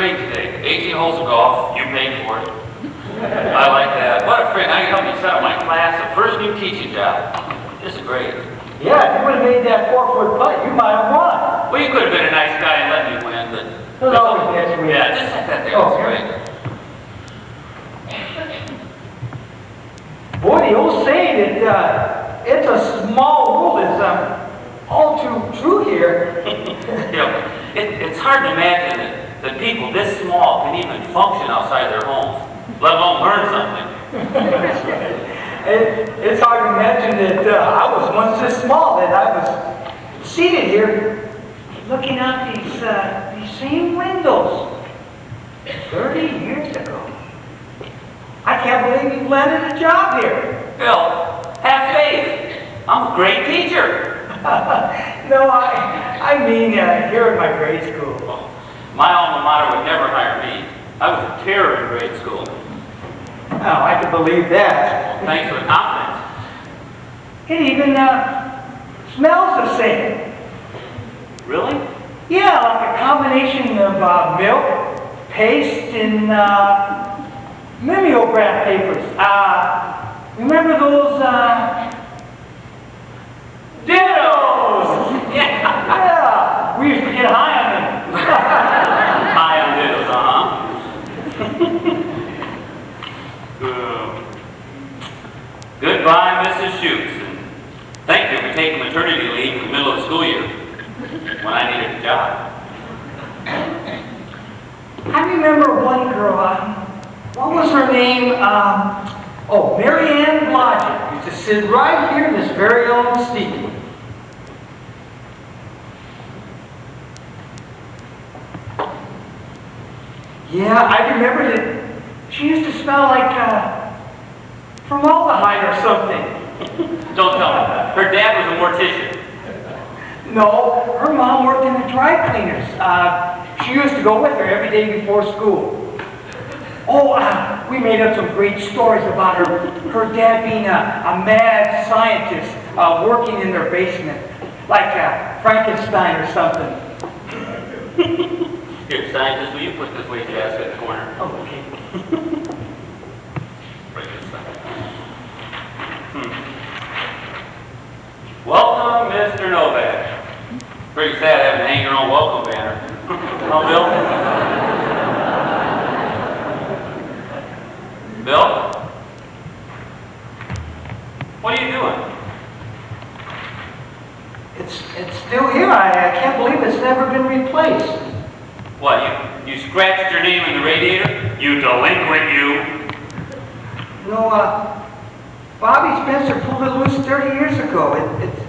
great today. 18 holes of golf. You paid for it. I like that. What a friend. Now you helped me set up my class. The first new teaching job. This is great. Yeah, if you would have made that 4-foot putt, you might have won. Well, you could have been a nice guy and let me win, but... There's always next week. Yeah, just like that there. That's great. Boy, the old saying that it's a small world is all too true here. It's hard to imagine that people this small can even function outside their homes, let alone learn something. It's hard to imagine that I was once this small, that I was seated here looking out these same windows 30 years ago. I can't believe you landed a job here. Bill, have faith. I'm a great teacher. No, I mean here at my grade school. Well, my alma mater would never hire me. I was a terror in grade school. Oh, I can believe that. Well, thanks for the compliment. It even smells the same. Really? Yeah, like a combination of milk, paste, and mimeograph papers. Remember those dittos? Yeah, we used to get high on them. High on dittos, Goodbye, Mrs. Schutz. And thank you for taking maternity leave in the middle of the school year when I needed a job. I remember one girl, what was her name? Mary Ann Blodgett. Used to sit right here in this very own steeple. Yeah, I remember that she used to smell like formaldehyde or something. Don't tell me. Her dad was a mortician. No, her mom worked in the dry cleaners. She used to go with her every day before school. We made up some great stories about her dad being a mad scientist working in their basement, like Frankenstein or something. Here, scientist, will you put this wastebasket in the corner? Oh, okay. Frankenstein. Welcome, Mr. Novak. Pretty sad having to hang your own welcome banner. Huh, Bill? Bill? What are you doing? It's still here. I can't believe it's never been replaced. What, you scratched your name in the radiator? You delinquent, you! No, Bobby Spencer pulled it loose 30 years ago.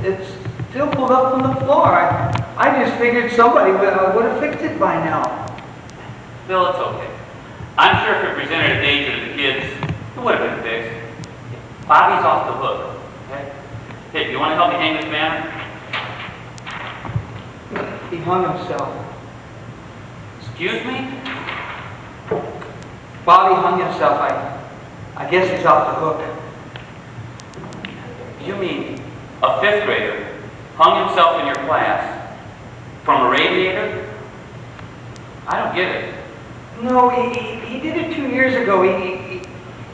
It's still pulled up from the floor. I just figured somebody would have fixed it by now. Bill, it's okay. I'm sure if it presented a danger to the kids, it would have been fixed. Bobby's off the hook, okay? Hey, you want to help me hang this banner? He hung himself. Excuse me? Bobby hung himself. I guess he's off the hook. You mean a fifth grader hung himself in your class from a radiator? I don't get it. No, he did it 2 years ago.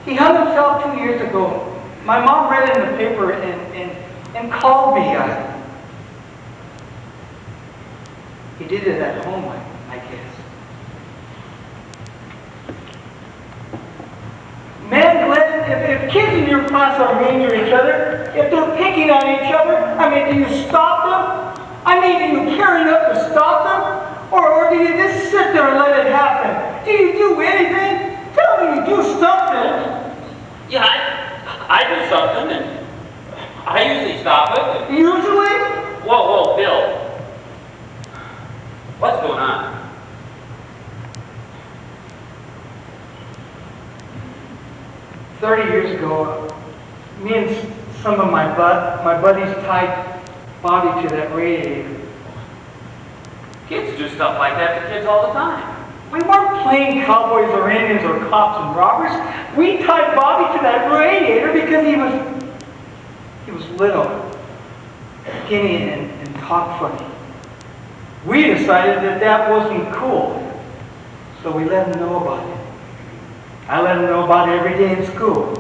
He hung himself 2 years ago. My mom read it in the paper and called me. He did it at home, I guess. Man, Glenn, if kids in your class are mean to each other, if they're picking on each other, do you stop them? Do you carry up to stop them? Or do you just sit there and let it happen? Do you do anything? Tell me you do something. Yeah, I do something, and I usually stop it. Usually? Whoa, Bill. What's going on? 30 years ago, me and some of my buddies tied Bobby to that radiator. Kids do stuff like that to kids all the time. We weren't playing cowboys or Indians or cops and robbers. We tied Bobby to that radiator because he was little, skinny, and talked funny. We decided that wasn't cool. So we let him know about it. I let him know about it every day in school.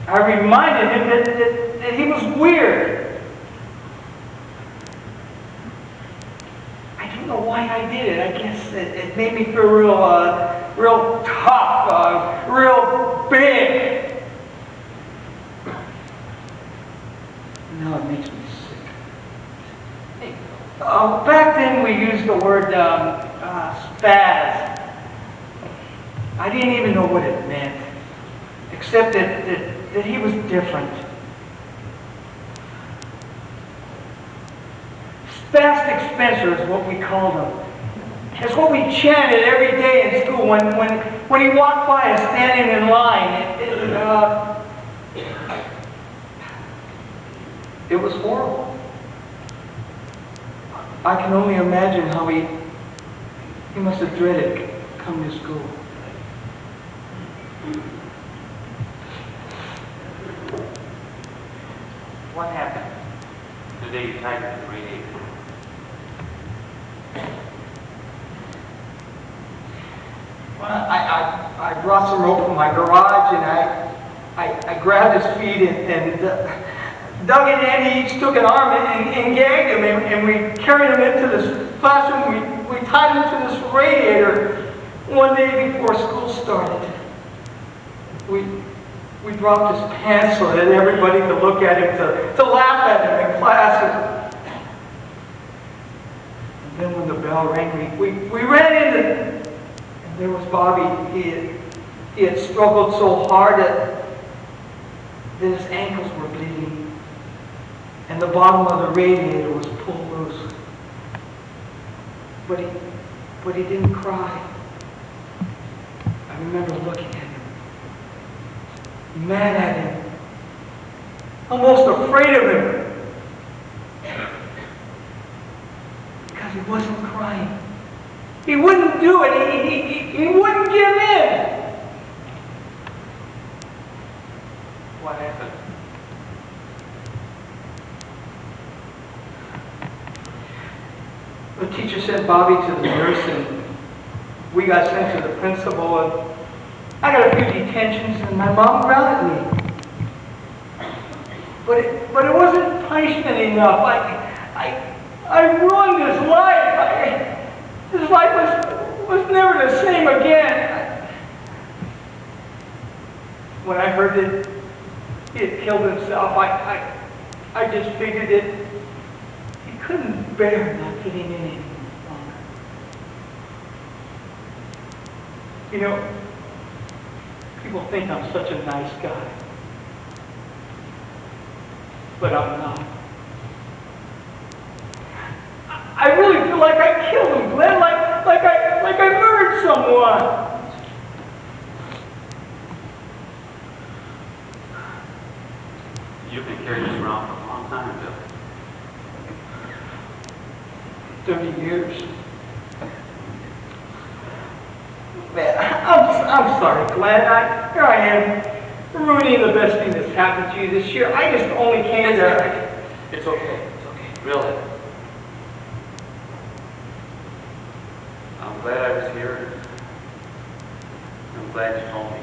I reminded him that he was weird. I don't know why I did it. I guess it made me feel real tough, real big. Now it makes me sick. Back then we used the word spaz. I didn't even know what it meant, except that he was different. Spastic Spencer is what we called him. It's what we chanted every day in school when he walked by us standing in line. It was horrible. I can only imagine how he must have dreaded coming to school. What happened the day you tied the radiator? Well, I brought some rope from my garage and I grabbed his feet and dug it in. He each took an arm and gagged him, and we carried him into this classroom. We tied him to this radiator one day before school started. We dropped his pants so that everybody could look at him to laugh at him in class. And then when the bell rang, we ran in and there was Bobby. He had struggled so hard that his ankles were bleeding. And the bottom of the radiator was pulled loose. But he didn't cry. I remember looking at him, mad at him, almost afraid of him. Because he wasn't crying. He wouldn't do it. He wouldn't give in. What happened? The teacher sent Bobby to the nurse, and we got sent to the principal, and I got a few detentions, and my mom grounded me. But it wasn't punishment enough. I ruined his life. His life was never the same again. When I heard that he had killed himself, I just figured that he couldn't bear not getting in any longer. You know, people think I'm such a nice guy. But I'm not. I really feel like I killed him, Glenn, like I murdered someone. You've been carrying this around for a long time, Bill. 30 years. Man, I'm sorry, Glenn. Here I am, ruining the best thing that's happened to you this year. I just only came to... It's okay. It's okay. Really. I'm glad I was here. I'm glad you told me.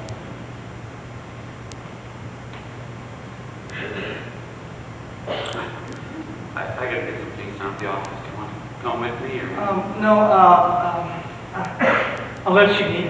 I gotta get some things down at the office. Do you want to come with me or? No, unless you need